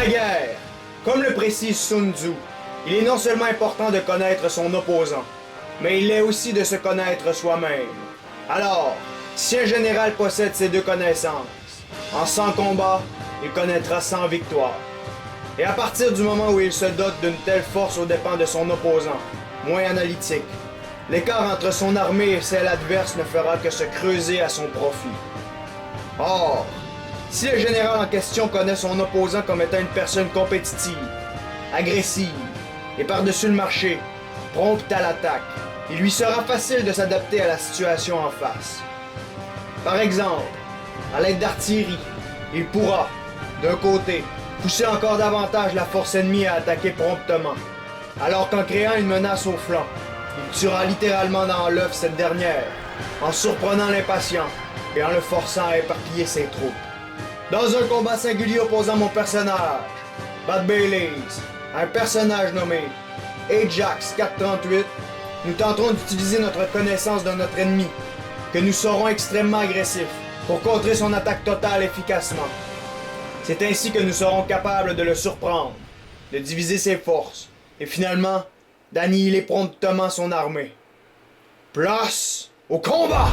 la guerre, comme le précise Sun Tzu, il est non seulement important de connaître son opposant, mais il est aussi de se connaître soi-même. Alors, si un général possède ces deux connaissances, en 100 combats, il connaîtra 100 victoires. Et à partir du moment où il se dote d'une telle force aux dépens de son opposant, moins analytique, l'écart entre son armée et celle adverse ne fera que se creuser à son profit. Or, si le général en question connaît son opposant comme étant une personne compétitive, agressive et par-dessus le marché, prompte à l'attaque, il lui sera facile de s'adapter à la situation en face. Par exemple, à l'aide d'artillerie, il pourra, d'un côté, pousser encore davantage la force ennemie à attaquer promptement, alors qu'en créant une menace au flanc, il tuera littéralement dans l'œuf cette dernière, en surprenant l'impatient et en le forçant à éparpiller ses troupes. Dans un combat singulier opposant mon personnage, Bad Baileys, à un personnage nommé Ajax 438, nous tenterons d'utiliser notre connaissance de notre ennemi, que nous serons extrêmement agressifs, pour contrer son attaque totale efficacement. C'est ainsi que nous serons capables de le surprendre, de diviser ses forces, et finalement, d'annihiler promptement son armée. Place au combat!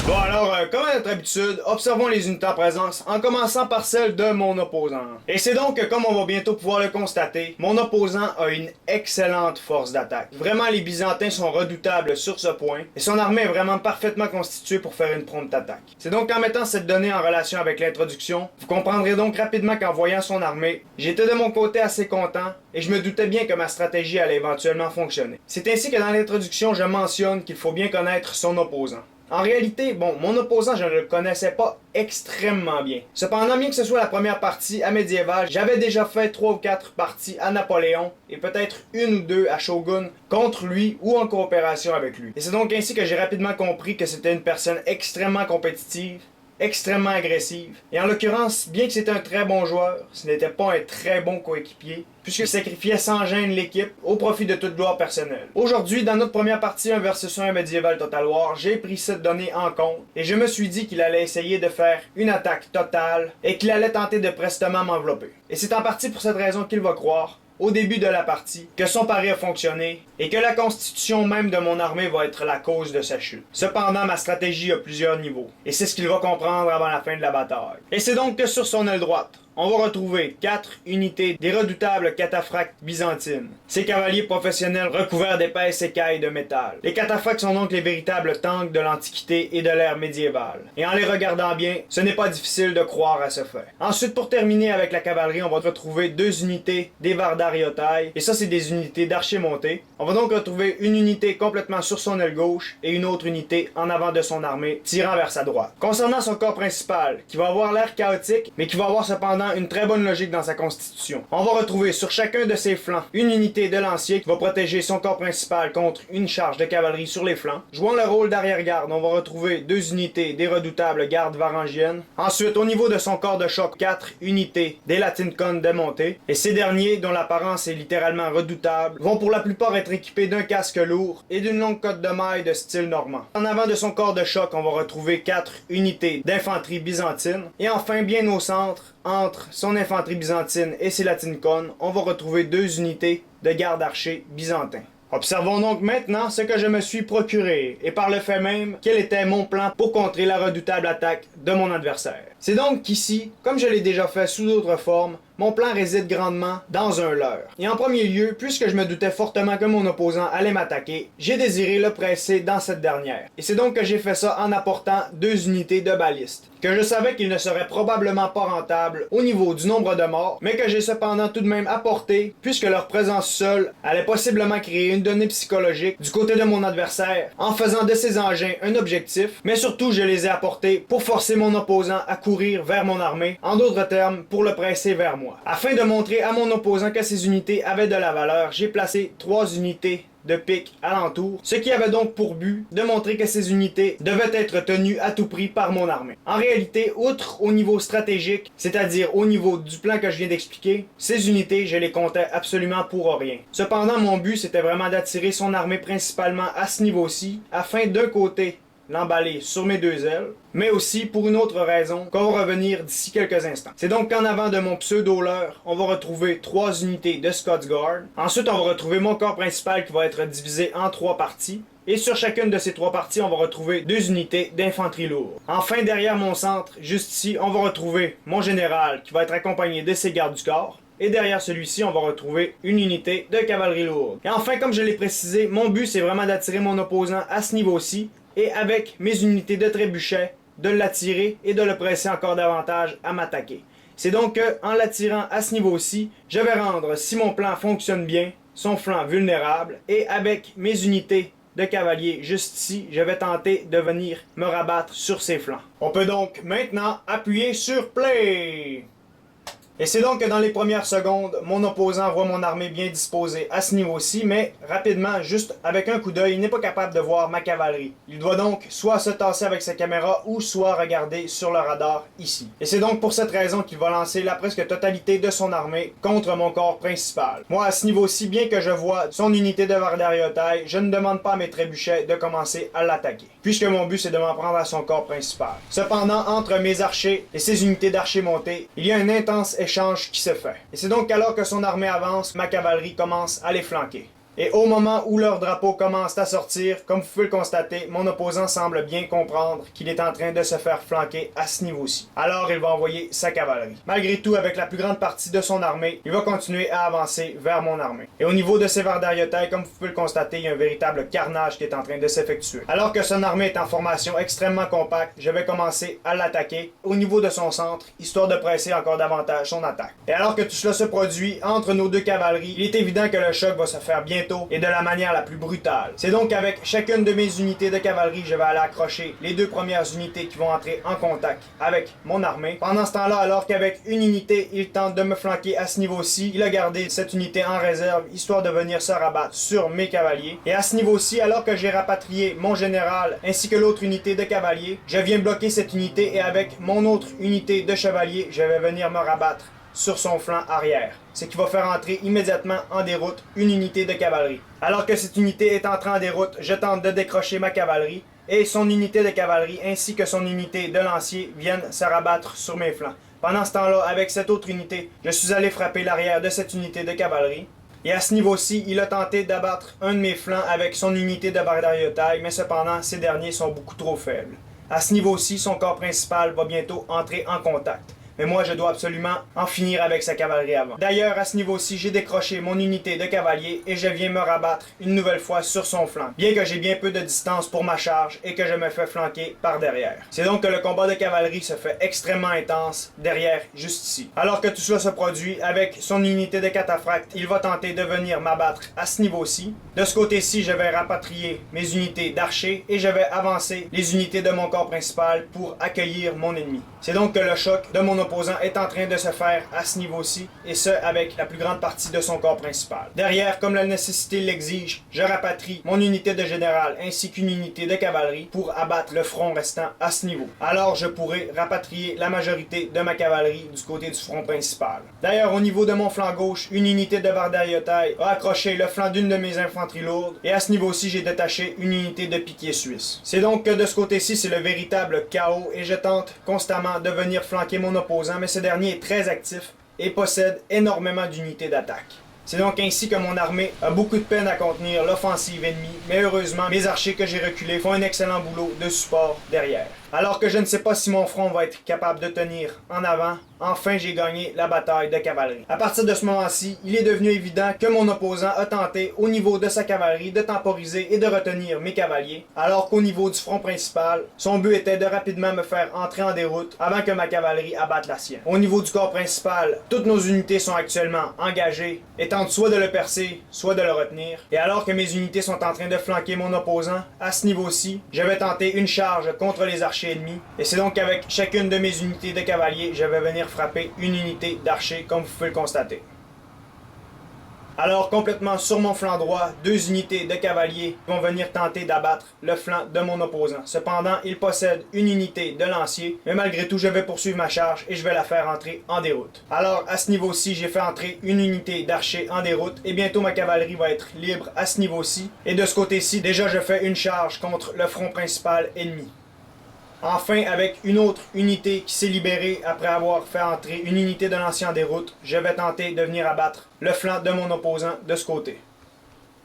Bon alors, comme à notre habitude, observons les unités en présence, en commençant par celle de mon opposant. Et c'est donc que, comme on va bientôt pouvoir le constater, mon opposant a une excellente force d'attaque. Vraiment, les Byzantins sont redoutables sur ce point, et son armée est vraiment parfaitement constituée pour faire une prompte attaque. C'est donc en mettant cette donnée en relation avec l'introduction, vous comprendrez donc rapidement qu'en voyant son armée, j'étais de mon côté assez content, et je me doutais bien que ma stratégie allait éventuellement fonctionner. C'est ainsi que dans l'introduction, je mentionne qu'il faut bien connaître son opposant. En réalité, mon opposant, je ne le connaissais pas extrêmement bien. Cependant, bien que ce soit la première partie à médiéval, j'avais déjà fait 3 ou 4 parties à Napoléon et peut-être 1 ou 2 à Shogun contre lui ou en coopération avec lui. Et c'est donc ainsi que j'ai rapidement compris que c'était une personne extrêmement compétitive, extrêmement agressive. Et en l'occurrence, bien que c'était un très bon joueur, ce n'était pas un très bon coéquipier, puisqu'il sacrifiait sans gêne l'équipe au profit de toute gloire personnelle. Aujourd'hui, dans notre première partie 1 vs 1 Medieval Total War, j'ai pris cette donnée en compte et je me suis dit qu'il allait essayer de faire une attaque totale et qu'il allait tenter de prestement m'envelopper. Et c'est en partie pour cette raison qu'il va croire, au début de la partie, que son pari a fonctionné et que la constitution même de mon armée va être la cause de sa chute. Cependant, ma stratégie a plusieurs niveaux, et c'est ce qu'il va comprendre avant la fin de la bataille. Et c'est donc que sur son aile droite, on va retrouver 4 unités des redoutables cataphractes byzantines. Ces cavaliers professionnels recouverts d'épaisses écailles de métal. Les cataphractes sont donc les véritables tanks de l'Antiquité et de l'ère médiévale. Et en les regardant bien, ce n'est pas difficile de croire à ce fait. Ensuite, pour terminer avec la cavalerie, on va retrouver 2 unités des Vardariotai. Et ça, c'est des unités d'archers montés. On va donc retrouver une unité complètement sur son aile gauche et une autre unité en avant de son armée, tirant vers sa droite. Concernant son corps principal, qui va avoir l'air chaotique, mais qui va avoir cependant une très bonne logique dans sa constitution. On va retrouver sur chacun de ses flancs une unité de lancier qui va protéger son corps principal contre une charge de cavalerie sur les flancs. Jouant le rôle d'arrière-garde, on va retrouver 2 unités des redoutables gardes varangiennes. Ensuite, au niveau de son corps de choc, 4 unités des Latincon démontées. Et ces derniers, dont l'apparence est littéralement redoutable, vont pour la plupart être équipés d'un casque lourd et d'une longue cotte de maille de style normand. En avant de son corps de choc, on va retrouver 4 unités d'infanterie byzantine. Et enfin, bien au centre, entre son infanterie byzantine et ses Latincon, on va retrouver 2 unités de gardes archers byzantins. Observons donc maintenant ce que je me suis procuré, et par le fait même, quel était mon plan pour contrer la redoutable attaque de mon adversaire. C'est donc qu'ici, comme je l'ai déjà fait sous d'autres formes, mon plan réside grandement dans un leurre. Et en premier lieu, puisque je me doutais fortement que mon opposant allait m'attaquer, j'ai désiré le presser dans cette dernière. Et c'est donc que j'ai fait ça en apportant 2 unités de balistes, que je savais qu'ils ne seraient probablement pas rentables au niveau du nombre de morts, mais que j'ai cependant tout de même apporté, puisque leur présence seule allait possiblement créer une donnée psychologique du côté de mon adversaire, en faisant de ces engins un objectif, mais surtout je les ai apportés pour forcer mon opposant à courir vers mon armée, en d'autres termes, pour le presser vers moi. Afin de montrer à mon opposant que ces unités avaient de la valeur, j'ai placé 3 unités de piques alentour, ce qui avait donc pour but de montrer que ces unités devaient être tenues à tout prix par mon armée. En réalité, outre au niveau stratégique, c'est-à-dire au niveau du plan que je viens d'expliquer, ces unités, je les comptais absolument pour rien. Cependant, mon but, c'était vraiment d'attirer son armée principalement à ce niveau-ci, afin d'un côté, l'emballer sur mes deux ailes, mais aussi pour une autre raison qu'on va revenir d'ici quelques instants. C'est donc qu'en avant de mon pseudo-leurre, on va retrouver 3 unités de Scots Guard. Ensuite, on va retrouver mon corps principal qui va être divisé en 3 parties. Et sur chacune de ces 3 parties, on va retrouver 2 unités d'infanterie lourde. Enfin, derrière mon centre, juste ici, on va retrouver mon général qui va être accompagné de ses gardes du corps. Et derrière celui-ci, on va retrouver une unité de cavalerie lourde. Et enfin, comme je l'ai précisé, mon but c'est vraiment d'attirer mon opposant à ce niveau-ci. Et avec mes unités de trébuchet, de l'attirer et de le presser encore davantage à m'attaquer. C'est donc qu'en l'attirant à ce niveau-ci, je vais rendre, si mon plan fonctionne bien, son flanc vulnérable. Et avec mes unités de cavaliers juste ici, je vais tenter de venir me rabattre sur ses flancs. On peut donc maintenant appuyer sur Play. Et c'est donc que dans les premières secondes, mon opposant voit mon armée bien disposée à ce niveau-ci, mais rapidement, juste avec un coup d'œil, il n'est pas capable de voir ma cavalerie. Il doit donc soit se tasser avec sa caméra ou soit regarder sur le radar ici. Et c'est donc pour cette raison qu'il va lancer la presque totalité de son armée contre mon corps principal. Moi, à ce niveau-ci, bien que je vois son unité de Vardariotai, je ne demande pas à mes trébuchets de commencer à l'attaquer, puisque mon but c'est de m'en prendre à son corps principal. Cependant, entre mes archers et ses unités d'archers montés, il y a un intense échange qui se fait. Et c'est donc alors que son armée avance, ma cavalerie commence à les flanquer. Et au moment où leur drapeau commence à sortir, comme vous pouvez le constater, mon opposant semble bien comprendre qu'il est en train de se faire flanquer à ce niveau-ci. Alors il va envoyer sa cavalerie. Malgré tout, avec la plus grande partie de son armée, il va continuer à avancer vers mon armée. Et au niveau de ses Vardariotai, comme vous pouvez le constater, il y a un véritable carnage qui est en train de s'effectuer. Alors que son armée est en formation extrêmement compacte, je vais commencer à l'attaquer au niveau de son centre, histoire de presser encore davantage son attaque. Et alors que tout cela se produit entre nos deux cavaleries, il est évident que le choc va se faire bientôt et de la manière la plus brutale. C'est donc qu'avec chacune de mes unités de cavalerie, je vais aller accrocher les 2 premières unités qui vont entrer en contact avec mon armée. Pendant ce temps-là, alors qu'avec une unité, il tente de me flanquer à ce niveau-ci, il a gardé cette unité en réserve, histoire de venir se rabattre sur mes cavaliers. Et à ce niveau-ci, alors que j'ai rapatrié mon général ainsi que l'autre unité de cavaliers, je viens bloquer cette unité et avec mon autre unité de chevalier, je vais venir me rabattre sur son flanc arrière, ce qui va faire entrer immédiatement en déroute une unité de cavalerie. Alors que cette unité est entrée en déroute, je tente de décrocher ma cavalerie et son unité de cavalerie ainsi que son unité de lanciers viennent se rabattre sur mes flancs. Pendant ce temps-là, avec cette autre unité, je suis allé frapper l'arrière de cette unité de cavalerie. Et à ce niveau-ci, il a tenté d'abattre un de mes flancs avec son unité de Vardariotai, mais cependant, ces derniers sont beaucoup trop faibles. À ce niveau-ci, son corps principal va bientôt entrer en contact. Mais moi, je dois absolument en finir avec sa cavalerie avant. D'ailleurs, à ce niveau-ci, j'ai décroché mon unité de cavalier et je viens me rabattre une nouvelle fois sur son flanc, bien que j'ai bien peu de distance pour ma charge et que je me fais flanquer par derrière. C'est donc que le combat de cavalerie se fait extrêmement intense derrière, juste ici. Alors que tout cela se produit, avec son unité de cataphracte, il va tenter de venir m'abattre à ce niveau-ci. De ce côté-ci, je vais rapatrier mes unités d'archers et je vais avancer les unités de mon corps principal pour accueillir mon ennemi. C'est donc que le choc de mon opposant est en train de se faire à ce niveau-ci, et ce, avec la plus grande partie de son corps principal. Derrière, comme la nécessité l'exige, je rapatrie mon unité de général ainsi qu'une unité de cavalerie pour abattre le front restant à ce niveau. Alors, je pourrai rapatrier la majorité de ma cavalerie du côté du front principal. D'ailleurs, au niveau de mon flanc gauche, une unité de Vardariotai a accroché le flanc d'une de mes infanteries lourdes, et à ce niveau-ci, j'ai détaché une unité de piquier suisse. C'est donc que de ce côté-ci, c'est le véritable chaos, et je tente constamment de venir flanquer mon opposant, mais ce dernier est très actif et possède énormément d'unités d'attaque. C'est donc ainsi que mon armée a beaucoup de peine à contenir l'offensive ennemie, mais heureusement, mes archers que j'ai reculés font un excellent boulot de support derrière. Alors que je ne sais pas si mon front va être capable de tenir en avant, enfin j'ai gagné la bataille de cavalerie. À partir de ce moment-ci, il est devenu évident que mon opposant a tenté au niveau de sa cavalerie de temporiser et de retenir mes cavaliers, alors qu'au niveau du front principal, son but était de rapidement me faire entrer en déroute avant que ma cavalerie abatte la sienne. Au niveau du corps principal, toutes nos unités sont actuellement engagées et tentent soit de le percer, soit de le retenir. Et alors que mes unités sont en train de flanquer mon opposant, à ce niveau-ci, je vais tenter une charge contre les archers ennemis. Et c'est donc qu'avec chacune de mes unités de cavaliers, je vais venir frapper une unité d'archers, comme vous pouvez le constater. Alors complètement sur mon flanc droit, 2 unités de cavaliers vont venir tenter d'abattre le flanc de mon opposant. Cependant, il possède une unité de lancier, mais malgré tout, je vais poursuivre ma charge et je vais la faire entrer en déroute. Alors à ce niveau-ci, j'ai fait entrer une unité d'archers en déroute et bientôt ma cavalerie va être libre à ce niveau-ci. Et de ce côté-ci, déjà je fais une charge contre le front principal ennemi. Enfin, avec une autre unité qui s'est libérée après avoir fait entrer une unité de l'ancien en déroute, je vais tenter de venir abattre le flanc de mon opposant de ce côté.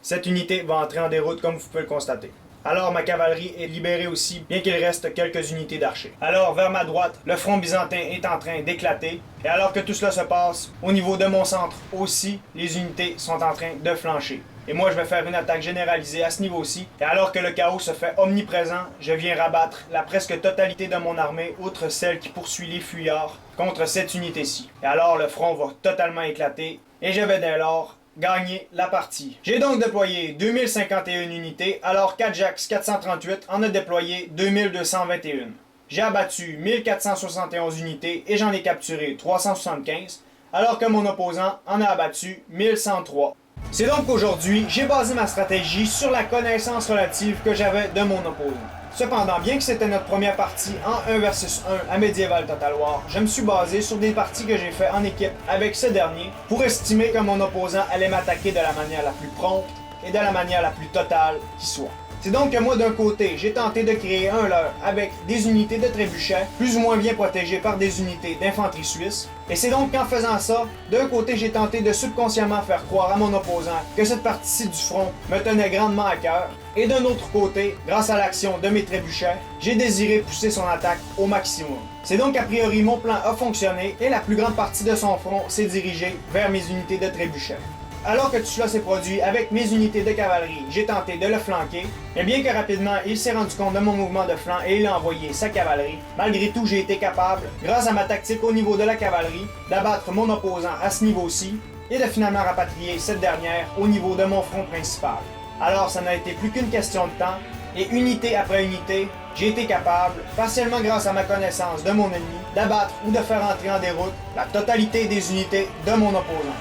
Cette unité va entrer en déroute comme vous pouvez le constater. Alors ma cavalerie est libérée aussi, bien qu'il reste quelques unités d'archers. Alors vers ma droite, le front byzantin est en train d'éclater. Et alors que tout cela se passe, au niveau de mon centre aussi, les unités sont en train de flancher. Et moi je vais faire une attaque généralisée à ce niveau-ci. Et alors que le chaos se fait omniprésent, je viens rabattre la presque totalité de mon armée, outre celle qui poursuit les fuyards, contre cette unité-ci. Et alors le front va totalement éclater, et je vais dès lors gagner la partie. J'ai donc déployé 2051 unités, alors qu'Ajax 438 en a déployé 2221. J'ai abattu 1471 unités et j'en ai capturé 375, alors que mon opposant en a abattu 1103. C'est donc qu'aujourd'hui, j'ai basé ma stratégie sur la connaissance relative que j'avais de mon opposant. Cependant, bien que c'était notre première partie en 1 versus 1 à Medieval Total War, je me suis basé sur des parties que j'ai fait en équipe avec ce dernier pour estimer que mon opposant allait m'attaquer de la manière la plus prompte et de la manière la plus totale qui soit. C'est donc que moi d'un côté, j'ai tenté de créer un leurre avec des unités de trébuchets, plus ou moins bien protégées par des unités d'infanterie suisse. Et c'est donc qu'en faisant ça, d'un côté j'ai tenté de subconsciemment faire croire à mon opposant que cette partie-ci du front me tenait grandement à cœur. Et d'un autre côté, grâce à l'action de mes trébuchets, j'ai désiré pousser son attaque au maximum. C'est donc qu'a priori mon plan a fonctionné et la plus grande partie de son front s'est dirigée vers mes unités de trébuchets. Alors que tout cela s'est produit avec mes unités de cavalerie, j'ai tenté de le flanquer, et bien que rapidement il s'est rendu compte de mon mouvement de flanc et il a envoyé sa cavalerie, malgré tout j'ai été capable, grâce à ma tactique au niveau de la cavalerie, d'abattre mon opposant à ce niveau-ci, et de finalement rapatrier cette dernière au niveau de mon front principal. Alors ça n'a été plus qu'une question de temps, et unité après unité, j'ai été capable, partiellement grâce à ma connaissance de mon ennemi, d'abattre ou de faire entrer en déroute la totalité des unités de mon opposant.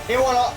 Et voilà!